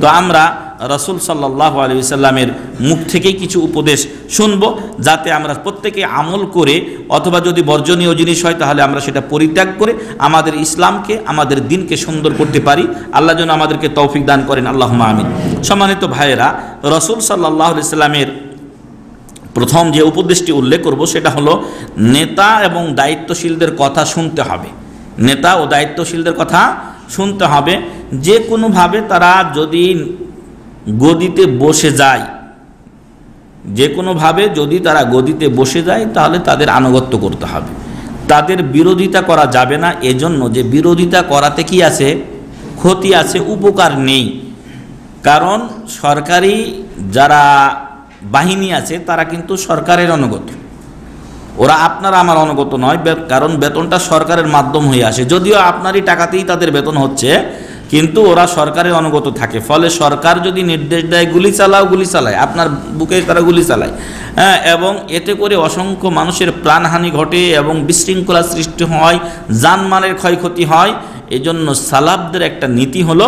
তো আমরা রাসূল সাল্লাল্লাহু আলাইহি ওয়াসাল্লামের মুখ থেকেই কিছু উপদেশ শুনব, যাতে আমরা প্রত্যেকে আমল করে, অথবা যদি বর্জনীয় জিনিস হয় তাহলে আমরা সেটা পরিত্যাগ করে আমাদের ইসলামকে, আমাদের দিনকে সুন্দর করতে পারি। আল্লাহ যেন আমাদেরকে তৌফিক দান করেন, আল্লাহুম্মা আমিন। সম্মানিত ভাইয়েরা, রাসূল সাল্লাল্লাহু আলাইহি ওয়াসাল্লামের প্রথম যে উপদেশটি উল্লেখ করব সেটা হলো নেতা এবং দায়িত্বশীলদের কথা শুনতে হবে। নেতা ও দায়িত্বশীলদের কথা শুনতে হবে। যে কোনোভাবে তারা যদি গদিতে বসে যায়, যে কোনোভাবে যদি তারা গদিতে বসে যায় তাহলে তাদের আনুগত্য করতে হবে, তাদের বিরোধিতা করা যাবে না। এজন্য যে বিরোধিতা করাতে কি আছে? ক্ষতি আছে, উপকার নেই। কারণ সরকারি যারা বাহিনী আছে তারা কিন্তু সরকারের অনুগত, ওরা আপনার আমার অনুগত নয়, কারণ বেতনটা সরকারের মাধ্যম হয়ে আসে। যদিও আপনারই টাকাতেই তাদের বেতন হচ্ছে, কিন্তু ওরা সরকারের অনুগত থাকে। ফলে সরকার যদি নির্দেশ দেয় গুলি চালাও, গুলি চালায়, আপনার বুকে তারা গুলি চালায়, হ্যাঁ, এবং এতে করে অসংখ্য মানুষের প্রাণহানি ঘটে এবং বিশৃঙ্খলা সৃষ্টি হয়, জানমালের ক্ষয়ক্ষতি হয়। এজন্য সালাফদের একটা নীতি হলো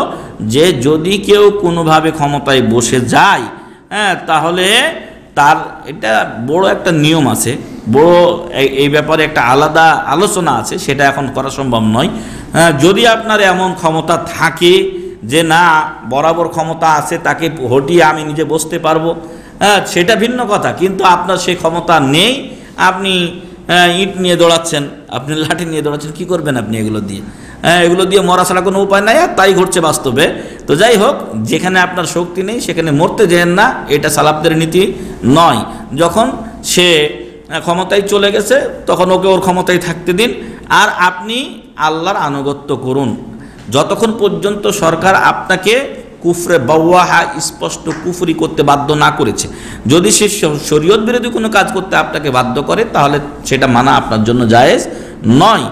যে যদি কেউ কোনোভাবে ক্ষমতায় বসে যায়, হ্যাঁ, তাহলে তার এটা বড় একটা নিয়ম আছে, বড় এই ব্যাপারে একটা আলাদা আলোচনা আছে, সেটা এখন করা সম্ভব নয়। যদি আপনার এমন ক্ষমতা থাকে যে না বরাবর ক্ষমতা আছে, তাকে হটিয়ে আমি নিজে বসতে পারবো, হ্যাঁ, সেটা ভিন্ন কথা। কিন্তু আপনার সেই ক্ষমতা নেই, আপনি ইট নিয়ে দৌড়াচ্ছেন, আপনি লাঠি নিয়ে দৌড়াচ্ছেন, কি করবেন আপনি এগুলো দিয়ে? এগুলো দিয়ে মরা ছাড়া কোনো উপায় নাই, আর তাই ঘটছে বাস্তবে। তো যাই হোক, যেখানে আপনার শক্তি নেই সেখানে মরতে যেন না, এটা সালাফদের নীতি নয়। যখন সে ক্ষমতায় চলে গেছে তখন ওকে ওর ক্ষমতায় থাকতে দিন, আর আপনি আল্লাহর আনুগত্য করুন যতক্ষণ পর্যন্ত সরকার আপনাকে কুফরে বাওয়াহা, স্পষ্ট কুফরি করতে বাধ্য না করেছে। যদি সে শরীয়ত বিরোধী কোনো কাজ করতে আপনাকে বাধ্য করে তাহলে সেটা মানা আপনার জন্য জায়েজ নয়।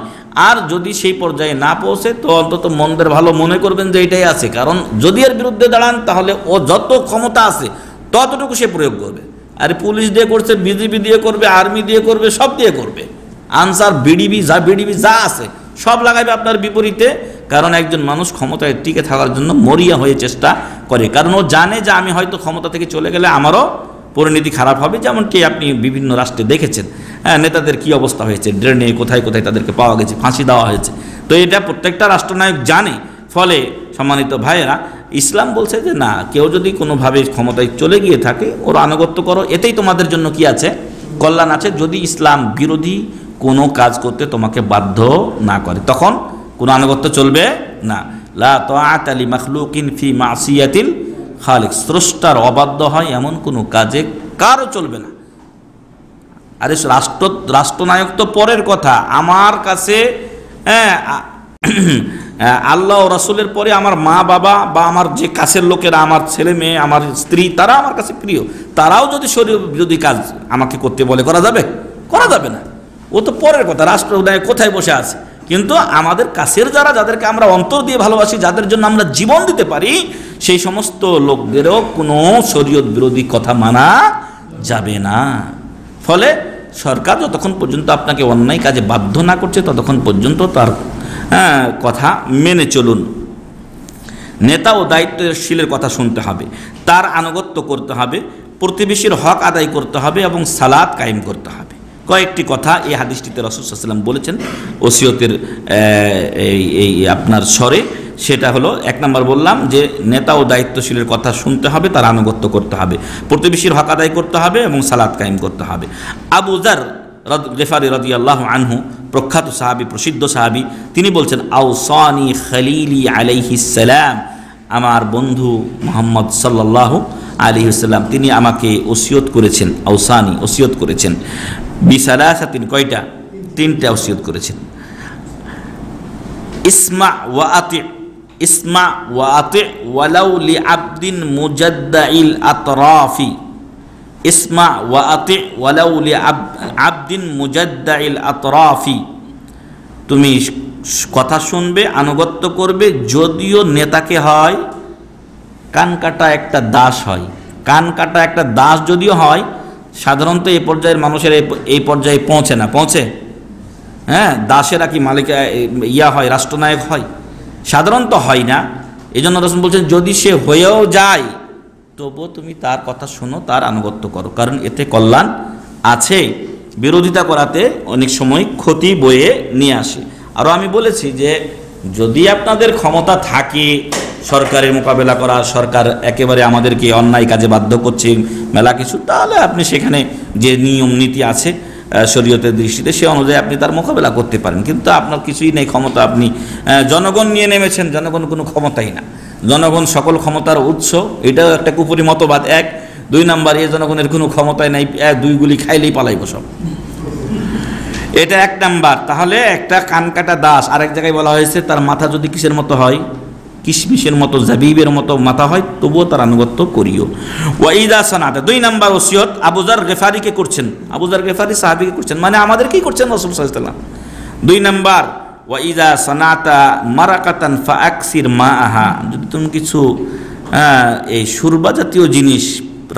আর যদি সেই পর্যায়ে না পৌঁছে তো অন্তত মন্দের ভালো মনে করবেন যে এটাই আছে, কারণ যদি এর বিরুদ্ধে দাঁড়ান তাহলে ও যত ক্ষমতা আছে ততটুকু সে প্রয়োগ করবে। আর পুলিশ দিয়ে করছে, বিজিবি দিয়ে করবে, আর্মি দিয়ে করবে, সব দিয়ে করবে, আনসার, বিডিবি যা আছে সব লাগাবে আপনার বিপরীতে। কারণ একজন মানুষ ক্ষমতায় টিকে থাকার জন্য মরিয়া হয়ে চেষ্টা করে, কারণ ও জানে যে আমি হয়তো ক্ষমতা থেকে চলে গেলে আমারও পরিণতি খারাপ হবে। যেমনটি আপনি বিভিন্ন রাষ্ট্রে দেখেছেন, হ্যাঁ, নেতাদের কি অবস্থা হয়েছে, ড্রেনে কোথায় কোথায় তাদেরকে পাওয়া গেছে, ফাঁসি দেওয়া হয়েছে। তো এটা প্রত্যেকটা রাষ্ট্রনায়ক জানে। ফলে সম্মানিত ভাইয়েরা, ইসলাম বলছে যে না, কেউ যদি কোনোভাবে ক্ষমতায় চলে গিয়ে থাকে ওর আনুগত্য করো, এতেই তোমাদের জন্য কি আছে? কল্যাণ আছে। যদি ইসলাম বিরোধী কোনো কাজ করতে তোমাকে বাধ্য না করে তখন কোনো আনুগত্য চলবে না। লা তাআতা লি মাখলুকিন ফি মাসিয়াতিল খালিক, স্রষ্টার অবাধ্য হয় এমন কোনো কাজে কারও চলবে না। আরে রাষ্ট্রনায়ক তো পরের কথা, আমার কাছে আল্লাহ ও রাসূলের পরে আমার মা বাবা বা আমার যে কাছের লোকেরা, আমার ছেলে মেয়ে, আমার স্ত্রী, তারা আমার কাছে প্রিয়, তারাও যদি শরীয়ত বিরোধী কাজ আমাকে করতে বলে করা যাবে? করা যাবে না। ও তো পরের কথা, রাষ্ট্রনায়ক কোথায় বসে আছে। কিন্তু আমাদের কাছের যারা, যাদেরকে আমরা অন্তর দিয়ে ভালোবাসি, যাদের জন্য আমরা জীবন দিতে পারি, সেই সমস্ত লোকদেরও কোনো শরীয়ত বিরোধী কথা মানা যাবে না। ফলে সরকার যতক্ষণ পর্যন্ত আপনাকে অন্যায় কাজে বাধ্য না করছে ততক্ষণ পর্যন্ত তার কথা মেনে চলুন। নেতা ও দায়িত্বশীলের কথা শুনতে হবে, তার আনুগত্য করতে হবে, প্রতিবেশীর হক আদায় করতে হবে এবং সালাত কায়েম করতে হবে। কয়েকটি কথা এই হাদিসটিতে রাসূল সাল্লাল্লাহু আলাইহি ওয়াসাল্লাম বলেছেন ওসিয়তের এই আপনার স্বরে। সেটা হলো, এক নম্বর বললাম যে নেতা ও দায়িত্বশীলের কথা শুনতে হবে, তার আনুগত্য করতে হবে, প্রতিবেশীর হক আদায় করতে হবে এবং সালাত কায়েম করতে হবে। আবু যার গিফারি রাদিয়াল্লাহু আনহু, প্রখ্যাত সাহাবী, প্রসিদ্ধ সাহাবী, তিনি বলছেন আওসানি খলিলি আলাইহিস সালাম, আমার বন্ধু মুহাম্মদ সাল্লাল্লাহু আলাইহি ওয়াসাল্লাম তিনি আমাকে ওসিয়ত করেছেন, আওসানি ওসিয়ত করেছেন, বিসালাসাতিন, কয়টা? তিনটা ওসিয়ত করেছেন। ইসমা ওয়া আতি, ইসমা ওয়া আতি ওয়ালাউ লিআবদিন মুজাদ্দাইল আতরাফি, ইসমা ওয়া আতি ওয়ালাউ লিআবদিন মুজাদ্দাইল আতরাফি, তুমি কথা শুনবে, আনুগত্য করবে, যদিও নেতাকে হয় কান কাটা একটা দাস হয়। কান কাটা একটা দাস যদিও হয়, সাধারণত এই পর্যায়ের মানুষের এই পর্যায়ে পৌঁছে না। পৌঁছে? হ্যাঁ, দাসেরা কি মালিক হয়, রাষ্ট্রনায়ক হয়? সাধারণত হয় না। এই জন্য রাসূল বলছেন যদি সে হয়েও যায় তবুও তুমি তার কথা শোনো, তার আনুগত্য করো, কারণ এতে কল্যাণ আছে। বিরোধিতা করাতে অনেক সময় ক্ষতি বয়ে নিয়ে আসে। আরও আমি বলেছি যে যদি আপনাদের ক্ষমতা থাকে সরকারের মোকাবেলা করা, সরকার একেবারে আমাদেরকে অন্যায় কাজে বাধ্য করছে মেলা কিছু, তাহলে আপনি সেখানে যে নিয়ম নীতি আছে শরীয়তের দৃষ্টিতে সে অনুযায়ী আপনি তার মোকাবেলা করতে পারেন। কিন্তু আপনার কিছুই নেই ক্ষমতা, আপনি জনগণ নিয়ে নেমেছেন, জনগণ কোনো ক্ষমতাই না, জনগণ সকল ক্ষমতার উৎস, এটাও একটা কুপুরি মতবাদ। 1 2 নাম্বার, এই জনগণের কোনো ক্ষমতাই নাই, 2 গুলি খাইলেই পালাইব সব, এটা 1 নাম্বার। তাহলে একটা কানকাটা দাস, আরেক জায়গায় বলা হয়েছে তার মাথা যদি কিসের মতো হয়, কিশমিশের মতো, জাবিবের মতো মাথা হয়, তবুও তার আনুগত্য করিও। ওয়াইদা সানাতা, 2 নাম্বার ওসিয়ত আবু যার গিফারিকে করছেন, আবু যার গিফারি সাহাবীকে করছেন, মানে আমাদেরকেই করছেন রাসূল সাল্লাল্লাহু আলাইহি ওয়াসাল্লাম। 2 নাম্বার ওয়াইদা সানাতা মারাকাতান ফাআকসির মাআহা, যদি তুমি কিছু এই সুরবা জাতীয় জিনিস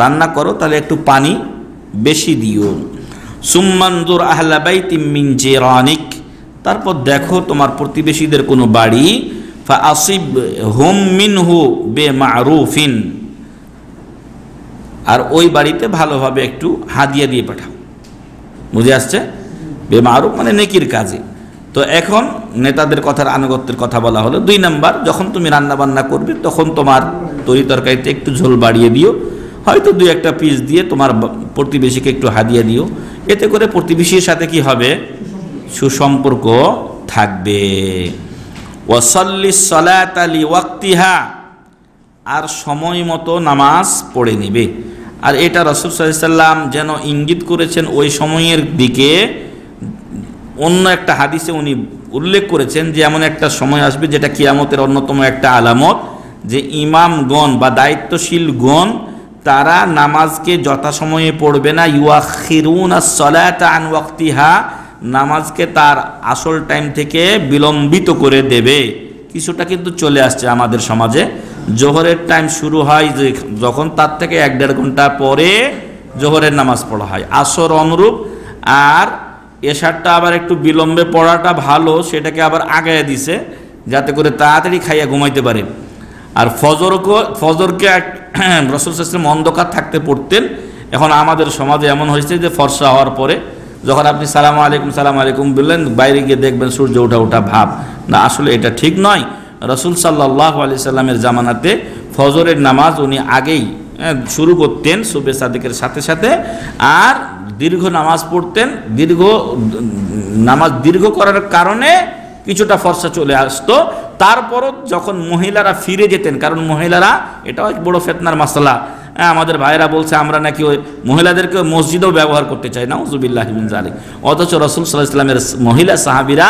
রান্না করো তাহলে একটু পানি বেশি দিও। সুম্মানজুর আহলা বাইতিম মিন জিরানিক, তারপর দেখো তোমার প্রতিবেশীদের কোনো বাড়ি, ফাআসিব হুম মিনহু বিমারুফিন, আর ওই বাড়িতে ভালোভাবে একটু হাদিয়া দিয়ে পাঠাও। বুঝে আসছে? বেমারুফ মানে নেকির কাজে। তো এখন নেতাদের কথার আনুগত্যের কথা বলা হলো। 2 নাম্বার, যখন তুমি রান্না বান্না করবে তখন তোমার তরি তরকারিতে একটু ঝোল বাড়িয়ে দিও, হয়তো 2-1টা পিস দিয়ে তোমার প্রতিবেশীকে একটু হাদিয়া দিও। এতে করে প্রতিবেশীর সাথে কি হবে, সুসম্পর্ক থাকবে। ওয়াসাল্লিস সালাতা লিওয়াক্তিহা, আর সময় মতো নামাজ পড়ে নেবে। আর এটা রাসূল সাল্লাল্লাহু আলাইহি ওয়াসাল্লাম যেন ইঙ্গিত করেছেন ওই সময়ের দিকে। অন্য একটা হাদিসে উনি উল্লেখ করেছেন যে এমন একটা সময় আসবে যেটা কিয়ামতের অন্যতম একটা আলামত, যে ইমামগণ বা দায়িত্বশীলগণ তারা নামাজকে যথাসময়ে পড়বে না, ইউআখিরুনাস সালাতা আন ওয়াক্তিহা, নামাজকে তার আসল টাইম থেকে বিলম্বিত করে দেবে। কিছুটা কিন্তু চলে আসছে আমাদের সমাজে। জোহরের টাইম শুরু হয় যে যখন, তার থেকে 1-1.5 ঘন্টা পরে জোহরের নামাজ পড়া হয়, আসর অনুরূপ। আর এশারটা আবার একটু বিলম্বে পড়াটা ভালো, সেটাকে আবার আগায় দিছে যাতে করে তাড়াতাড়ি খাইয়া ঘুমাইতে পারে। আর ফজরকে রাসূল সাল্লাল্লাহু আলাইহি ওয়াসাল্লাম অন্ধকার থাকতে পড়তেন। এখন আমাদের সমাজে এমন হয়েছে যে ফর্সা হওয়ার পরে যখন আপনি সালাম আলাইকুম বললেন, বাইরে গিয়ে দেখবেন সূর্য ওঠা ভাব না। আসলে এটা ঠিক নয়। রাসূল সাল্লাল্লাহু আলাইহি সাল্লামের জামানাতে ফজরের নামাজ উনি আগেই শুরু করতেন সুবহে সাদিকের সাথে সাথে, আর দীর্ঘ নামাজ পড়তেন। দীর্ঘ করার কারণে কিছুটা ফর্সা চলে আসতো। তারপরও যখন মহিলারা ফিরে যেতেন, কারণ মহিলারা, এটাও এক বড় ফিতনার মাসলা, আমাদের ভাইরা বলছে আমরা নাকি ওই মহিলাদেরকে মসজিদেও ব্যবহার করতে চাই, নাউযুবিল্লাহি মিন যালিক। অথচ রাসূল সাল্লাল্লাহু আলাইহি ওয়াসাল্লামের মহিলা সাহাবীরা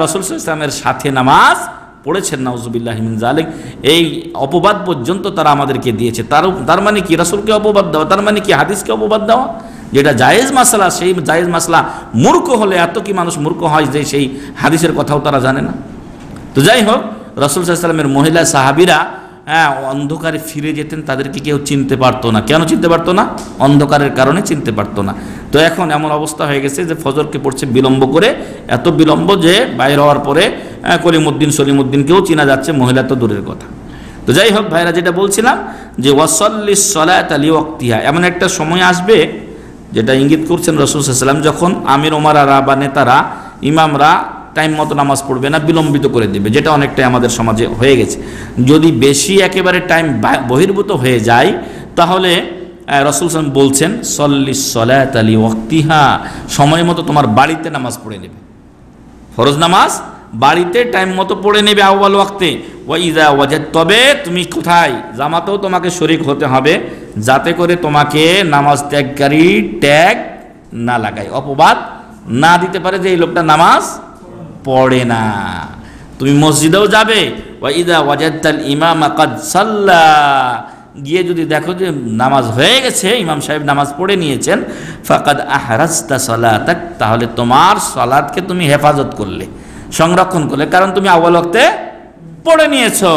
রাসূল সাল্লাল্লাহু আলাইহি ওয়াসাল্লামের সাথে নামাজ পড়েছেন, নাউযুবিল্লাহি মিন যালিক। এই অপবাদ পর্যন্ত তারা আমাদেরকে দিয়েছে। তার মানে কি রাসূলকে অপবাদ দেওয়া, তার মানে কি হাদিসকে অপবাদ দেওয়া? যেটা জায়েজ মাসলা, সেই জায়েজ মাসলা মূর্খ হলে এত কি মানুষ মূর্খ হয় যে সেই হাদিসের কথাও তারা জানে না। তো যাই হোক, রাসূল সাল্লাল্লাহু আলাইহি ওয়াসাল্লামের মহিলা সাহাবীরা অন্ধকারে ফিরে যেতেন, তাদেরকে কেউ চিনতে পারতো না। কেন চিনতে পারতো না? অন্ধকারের কারণে চিনতে পারতো না। তো এখন এমন অবস্থা হয়ে গেছে যে ফজরকে পড়ছে বিলম্ব করে, এত বিলম্ব যে বাইরে হওয়ার পরে কলিমুদ্দিন সলিমুদ্দিনকেও চেনা যাচ্ছে, মহিলা তো দূরের কথা। তো যাই হোক ভাইরা, যেটা বলছিলাম যে ওয়াসাল্লিস সালাতা লিওয়াক্তিহা, এমন একটা সময় আসবে যেটা ইঙ্গিত করছেন রাসূল সাল্লাল্লাহু আলাইহি ওয়াসাল্লাম, যখন আমির ওমারারা বা নেতারা, ইমামরা টাইম মতো নামাজ পড়বে না, বিলম্বিত করে দেবে, যেটা অনেকটাই আমাদের সমাজে হয়ে গেছে। যদি বেশি একেবারে টাইম বহির্ভূত হয়ে যায় তাহলে রাসূল সাল্লাল্লাহু আলাইহি ওয়াসাল্লাম বলছেন সল্লিস সালাতা লিওয়াক্তিহা, সময় মতো তোমার বাড়িতে নামাজ পড়ে নেবে, ফরজ নামাজ বাড়িতে টাইম মতো পড়ে নেবে আউয়াল ওয়াক্তে। ওয়াইদা ওয়াজাদ, তবে তুমি কোথায়, জামাতেও তোমাকে শরীক হতে হবে, যাতে করে তোমাকে নামাজ ত্যাগকারী ট্যাগ না লাগায়, অপবাদ না দিতে পারে যে এই লোকটা নামাজ পড়ে না। তুমি মসজিদেও যাবে, ওয়াইদা ওয়াজাদাল ইমামা কাদ সাল্লা, গিয়ে যদি দেখো যে নামাজ হয়ে গেছে, ইমাম সাহেব নামাজ পড়ে নিয়েছেন, ফাকাদ আহরাজতা সালাতাক, তাহলে তোমার সালাতকে তুমি হেফাজত করলে, সংরক্ষণ করলে, কারণ তুমি আউয়াল ওয়াক্তে পড়ে নিয়েছো।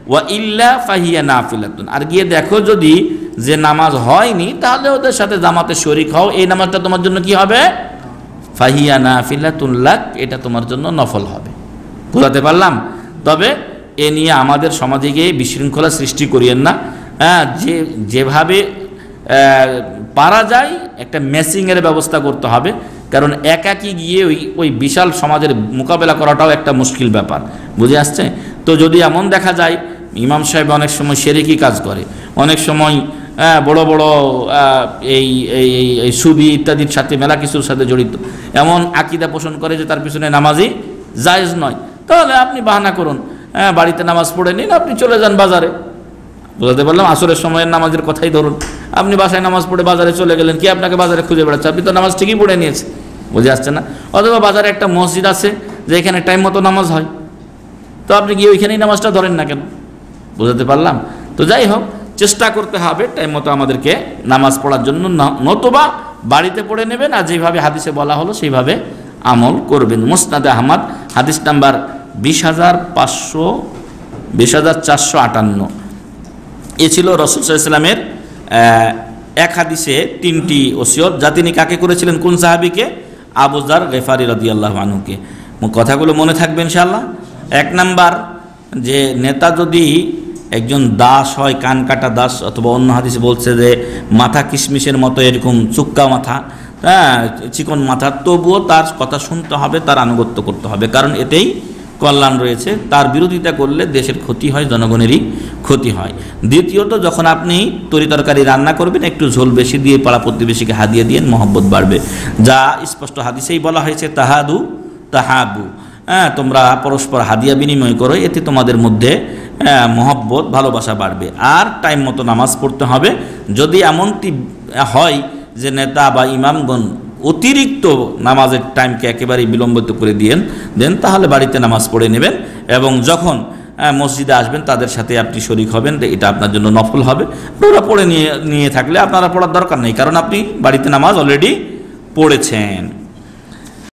ওয়া ইল্লা ফাহিয়া নাফিলাতুন, আর গিয়ে দেখো যদি যে নামাজ হয়নি, তাহলে ওদের সাথে জামাতে শরীক হও, এই নামাজটা তোমার জন্য কি হবে? ফাহিয়া নাফিলাতুন লাক, এটা তোমার জন্য নফল হবে। বুঝাতে পারলাম? তবে এ নিয়ে আমাদের সমাজে গিয়ে বিশৃঙ্খলা সৃষ্টি করিয়েন না। হ্যাঁ, যেভাবে পারা যায় একটা ম্যাচিংয়ের ব্যবস্থা করতে হবে, কারণ একাকি গিয়ে ওই বিশাল সমাজের মোকাবেলা করাটাও একটা মুশকিল ব্যাপার, বুঝে আসছে? তো যদি এমন দেখা যায় ইমাম সাহেব অনেক সময় শিরকি কাজ করে, অনেক সময় বড় বড় এই এই এই সুবি ইত্যাদির সাথে মেলা কিছুর সাথে জড়িত, এমন আকীদা পোষণ করে যে তার পিছনে নামাজই জায়েজ নয়, তাহলে আপনি বাহানা করুন, বাড়িতে নামাজ পড়ে নিন, আপনি চলে যান বাজারে। বুঝতে পারলাম? আসরের সময়ের নামাজের কথাই ধরুন, আপনি বাসায় নামাজ পড়ে বাজারে চলে গেলেন, কি আপনাকে বাজারে খুঁজে বেড়াচ্ছে? আপনি তো নামাজ ঠিকই পড়ে নিয়েছেন, বুঝে আসছে না? অথবা বাজারে একটা মসজিদ আছে যে এখানে টাইম মতো নামাজ হয়, তো আপনি গিয়ে ওইখানেই নামাজটা ধরেন না কেন? বুঝতে পারলাম? তো যাই হোক, চেষ্টা করতে হবে টাইম মতো আমাদেরকে নামাজ পড়ার জন্য, নতুবা বাড়িতে পড়ে নেবেন আর যেভাবে হাদিসে বলা হলো সেইভাবে আমল করবেন। মুসনাদে আহমদ হাদিস নাম্বার 20,458। এ ছিল রাসূল সাল্লাল্লাহু আলাইহি ওয়াসাল্লামের এক হাদিসে 3টি ওসিয়ত, যা তিনি কাকে করেছিলেন? কোন সাহাবীকে? আবু যার গিফারি রাদিয়াল্লাহু আনহুকে। কথাগুলো মনে থাকবে ইনশাআল্লাহ। 1 নাম্বার, যে নেতা যদি একজন দাস হয়, কান কাটা দাস, অথবা অন্য হাদিসে বলছে যে মাথা কিশমিশের মতো এরকম চুক্কা মাথা, চিকন মাথা, তবুও তার কথা শুনতে হবে, তার আনুগত্য করতে হবে, কারণ এতেই কল্যাণ রয়েছে। তার বিরোধিতা করলে দেশের ক্ষতি হয়, জনগণেরই ক্ষতি হয়। দ্বিতীয়ত, যখন আপনি তরিতরকারি রান্না করবেন একটু ঝোল বেশি দিয়ে পাড়া প্রতিবেশীকে হাদিয়া দিয়েন, মহব্বত বাড়বে, যা স্পষ্ট হাদিসেই বলা হয়েছে, তাহাদু তাহাবু, তোমরা পরস্পর হাদিয়া বিনিময় করো, এতে তোমাদের মধ্যে মহব্বত ভালোবাসা বাড়বে। আর টাইম মতো নামাজ পড়তে হবে। যদি এমনটি হয় যে নেতা বা ইমামগণ অতিরিক্ত নামাজের টাইমকে একেবারেই বিলম্বিত করে দেন, তাহলে বাড়িতে নামাজ পড়ে নেবেন, এবং যখন মসজিদে আসবেন তাদের সাথে আপনি শরীক হবেন, এটা আপনার জন্য নফল হবে। ওরা পড়ে নিয়ে থাকলে আপনারা পড়ার দরকার নেই, কারণ আপনি বাড়িতে নামাজ অলরেডি পড়েছেন।